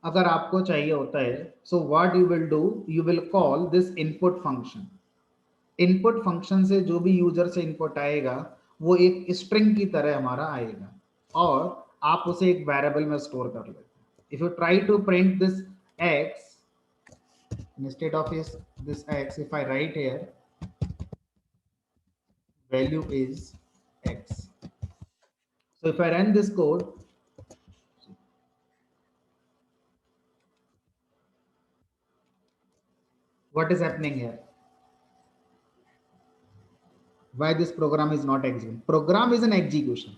अगर आपको चाहिए होता है, so what you will do, you will call this input function. Input function से जो भी यूजर से इनपुट आएगा वो एक स्ट्रिंग की तरह हमारा आएगा और आप उसे एक वेरिएबल में स्टोर कर लेते हैं। If you try to print this x, instead of this x, if I write here value is x, so if I run this code, what is happening here? Why this program is not executing? Program is an execution,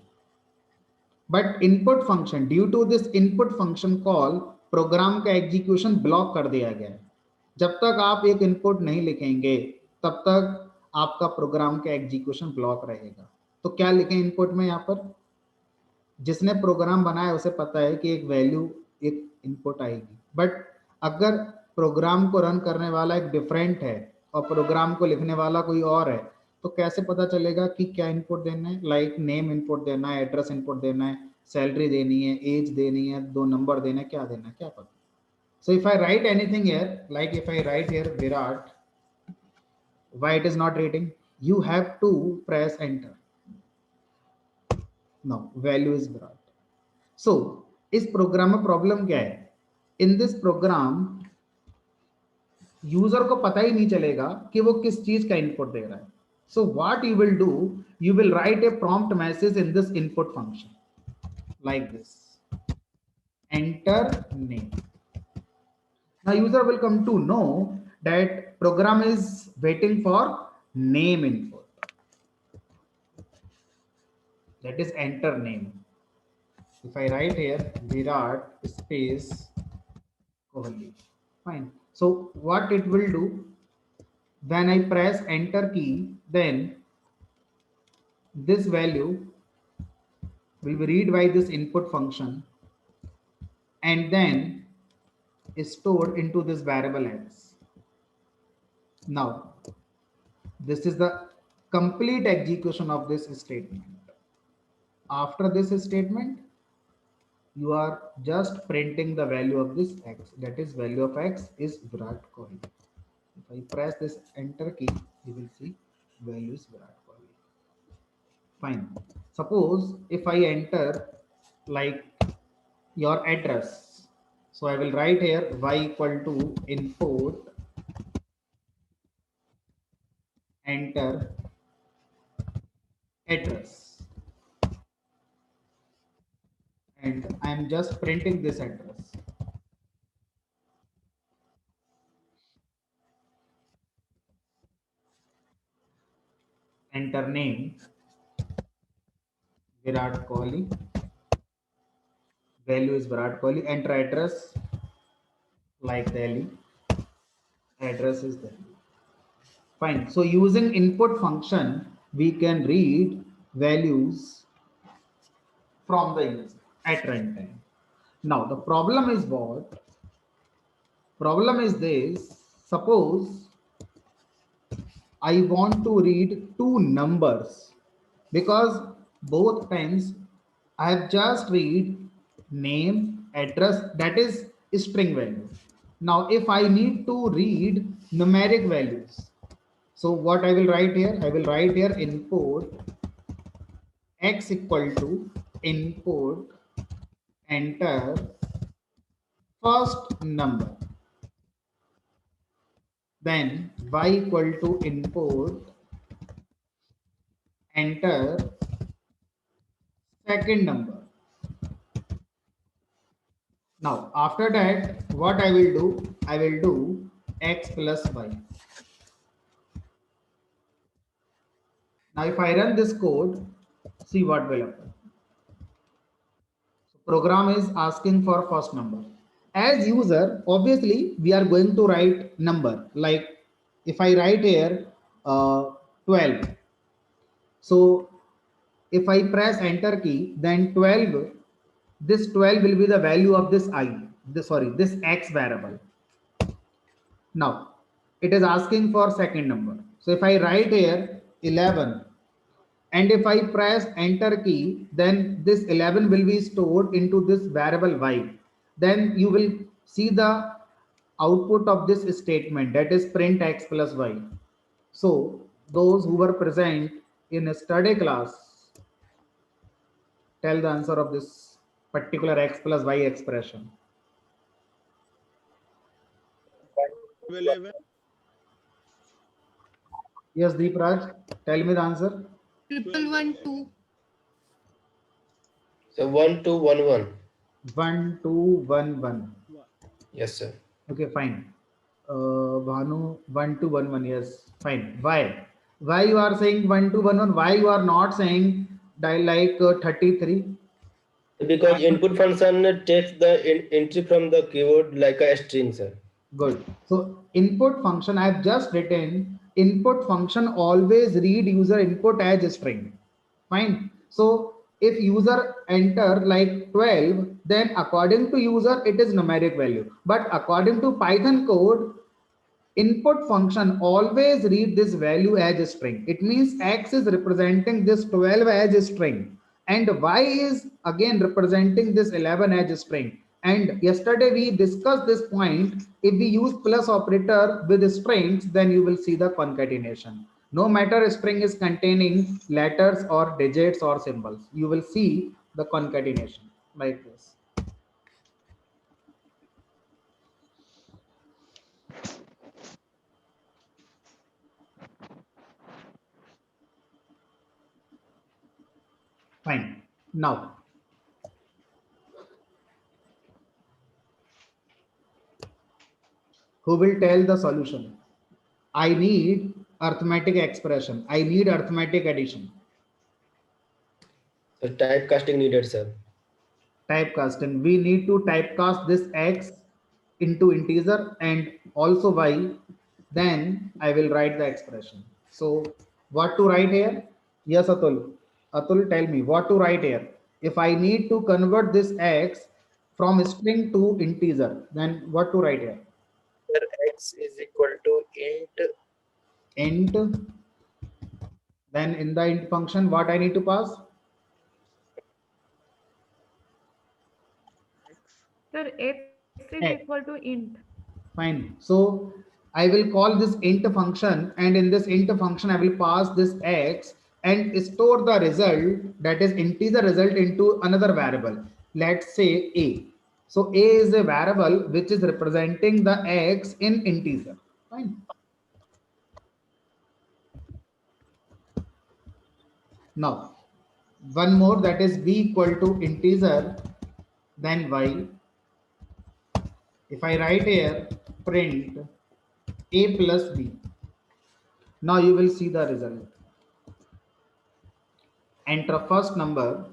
but input function, due to this input function call, program का execution block कर दिया गया है। जब तक आप एक input नहीं लिखेंगे तब तक आपका प्रोग्राम का एग्जीक्यूशन ब्लॉक रहेगा। तो क्या लिखें इनपुट में? यहाँ पर जिसने प्रोग्राम बनाया उसे पता है कि एक वैल्यू, एक इनपुट आएगी, बट अगर प्रोग्राम को रन करने वाला एक डिफरेंट है और प्रोग्राम को लिखने वाला कोई और है, तो कैसे पता चलेगा कि क्या इनपुट देना है? लाइक नेम इनपुट देना है, एड्रेस इनपुट देना है, सैलरी देनी है, एज देनी है, 2 नंबर देना है, क्या देना है, क्या पता? So if I write anything here, like if I write here Virat, why it is not reading? You have to press enter. Now value is Virat. So इस प्रोग्राम में प्रॉब्लम क्या है? इन दिस प्रोग्राम यूजर को पता ही नहीं चलेगा कि वो किस चीज का इनपुट दे रहा है। So what you will do, you will write A prompt message in this input function like this, enter name. Now user will come to know that program is waiting for name input, that is enter name. If I write here Virat space Kohli, fine. So what it will do, when I press enter key, then this value will be read by this input function and then is stored into this variable x. Now this is the complete execution of this statement. After this statement, you are just printing the value of this x, that is value of x is Virat Kohli. If I press this enter key, you will see value is Virat Kohli. Fine. Suppose if I enter like your address, so I will write here y equal to input enter address, and I am just printing this address. Enter name Virat Kohli, value is Virat Kohli, enter address like Delhi, address is Delhi. Fine. So using input function, we can read values from the user at runtime. Now the problem is what? Problem is this. Suppose I want to read two numbers, because both times I have just read name, address, that is string value. Now if I need to read numeric values, so what I will write here? I will write here input x equal to input enter first number, then y equal to input enter second number. Now after that, what I will do? I will do x plus y. Now if I run this code, see what will happen. So program is asking for first number. As user, obviously we are going to write number. Like if I write here 12. So if I press enter key, then 12, this 12 will be the value of this I, this x variable. Now it is asking for second number. So if I write here 11, and if I press enter key, then this 11 will be stored into this variable y. Then you will see the output of this statement, that is print x plus y. So those who were present in a study class, tell the answer of this particular x plus y expression. 11. Yes, Deepraj, tell me the answer. Triple one two. So 1211. 1211. Yes, sir. Okay, fine. Bhanu, 1211. Yes, fine. Why? Why you are saying 1211? Why you are not saying dial like 33? Because input function takes the entry from the keyword like a string, sir. Good. So input function, I have just written input function always read user input as a string. Fine. So if user enter like 12, then according to user, it is numeric value. But according to Python code, input function always read this value as a string. It means x is representing this 12 as a string and y is again representing this 11 as a string. And yesterday we discussed this point. If we use plus operator with strings, then you will see the concatenation. No matter a string is containing letters or digits or symbols, you will see the concatenation like this. Fine. Now who will tell the solution? I need arithmetic expression. I need arithmetic addition. So typecasting needed, sir. Typecasting. We need to typecast this x into integer and also y. Then I will write the expression. So what to write here? Yes, Atul. Atul, tell me what to write here. If I need to convert this x from string to integer, then what to write here? Sir, x is equal to Int. Then in the int function, what I need to pass? Sir, x is equal to int. Fine. So I will call this int function, and in this int function, I will pass this x and store the result, that is integer result, into another variable. Let's say a. So a is a variable which is representing the x in integer. Fine. Now one more, that is b equal to integer then y. If I write here print a plus b, now you will see the result. Enter first number.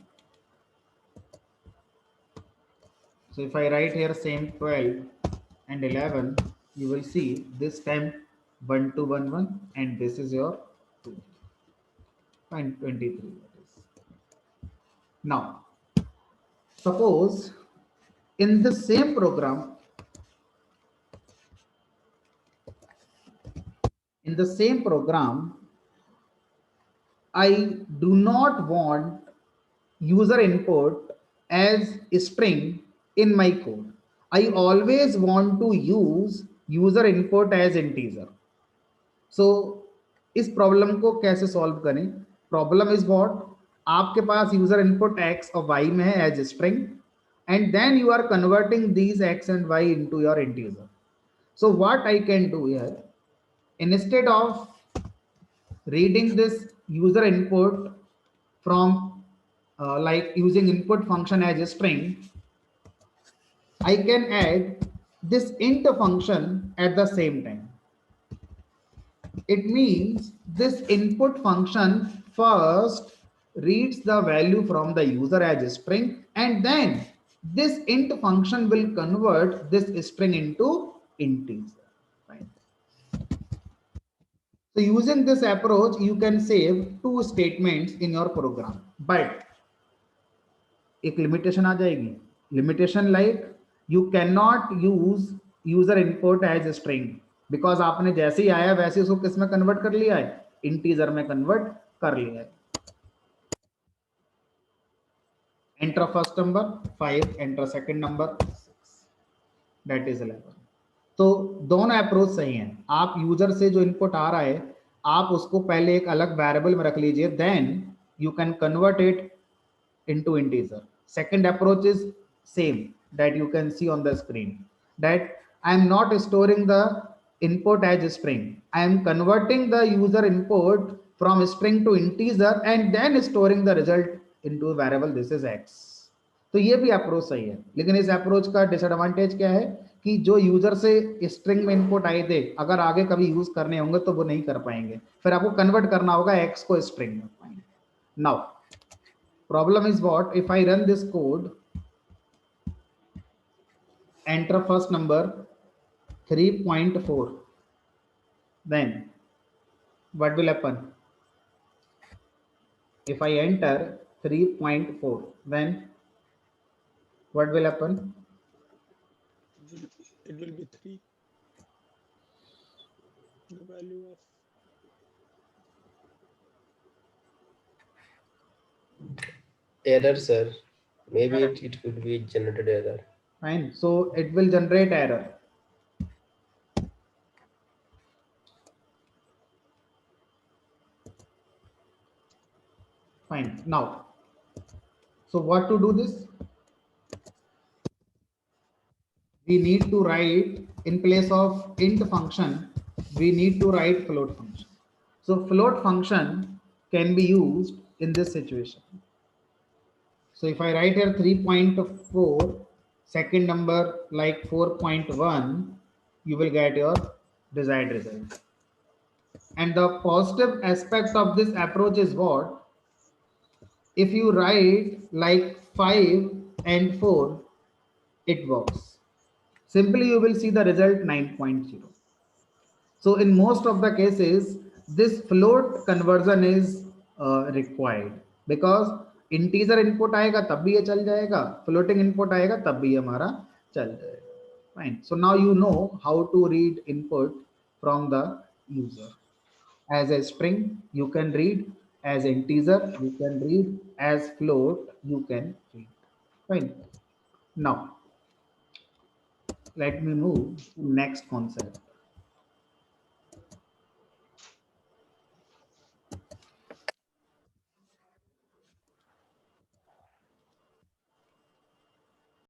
So if I write here same 12 and 11, you will see this time 1211 and this is your 2 and 23. That is. Now suppose in the same program, I do not want user input as a string in my code. I always want to use user input as integer. So इस problem को कैसे solve करें? Problem is what, आपके पास user input x और y में है as string and then you are converting these x and y into your integer. So what I can do here, instead of reading this user input from like using input function as a string, I can add this int function at the same time. It means this input function first reads the value from the user as a string, and then this int function will convert this string into integer. Fine. So using this approach, you can save two statements in your program. But एक limitation आ जाएगी. Limitation like you cannot use user input as a string, because आपने जैसे ही आया वैसे उसको किस में convert कर लिया है, इंटीजर में कन्वर्ट कर लिया है. Enter first number 5, enter second number 6. that is 11. तो दोनों अप्रोच सही हैं. आप यूजर से जो इनपुट आ रहा है आप उसको पहले एक अलग वेरिएबल में रख लीजिए, then you can convert it into integer. Second approach is same that you can see on the screen, that I am not storing the input as a string. I am converting the user input from string to integer and then storing the result into a variable. This is x. तो ये भी approach सही है, लेकिन इस approach का disadvantage क्या है कि जो यूजर से स्ट्रिंग में इनपुट आए थे अगर आगे कभी यूज करने होंगे तो वो नहीं कर पाएंगे, फिर आपको कन्वर्ट करना होगा x को स्ट्रिंग में. Now problem is what if I run this code, enter first number 3.4, then what will happen? If I enter 3.4, then what will happen? It will be 3. The value of Error, sir. Maybe it could be generated error. Fine, so it will generate error. Fine. Now, so what to do this? We need to write in place of int function, we need to write float function. So float function can be used in this situation. So if I write here 3.4, second number like 4.1, you will get your desired result. And the positive aspect of this approach is what? If you write like 5 and 4, it works. Simply you will see the result 9.0. So in most of the cases, this float conversion is required because integer input आएगा तब भी ये चल जाएगा, floating input आएगा तब भी ये हमारा चल जाएगा. Fine. So now you know how to read input from the user. As a string, you can read; as integer, you can read; as float, you can read. Fine. Now, let me move to next concept.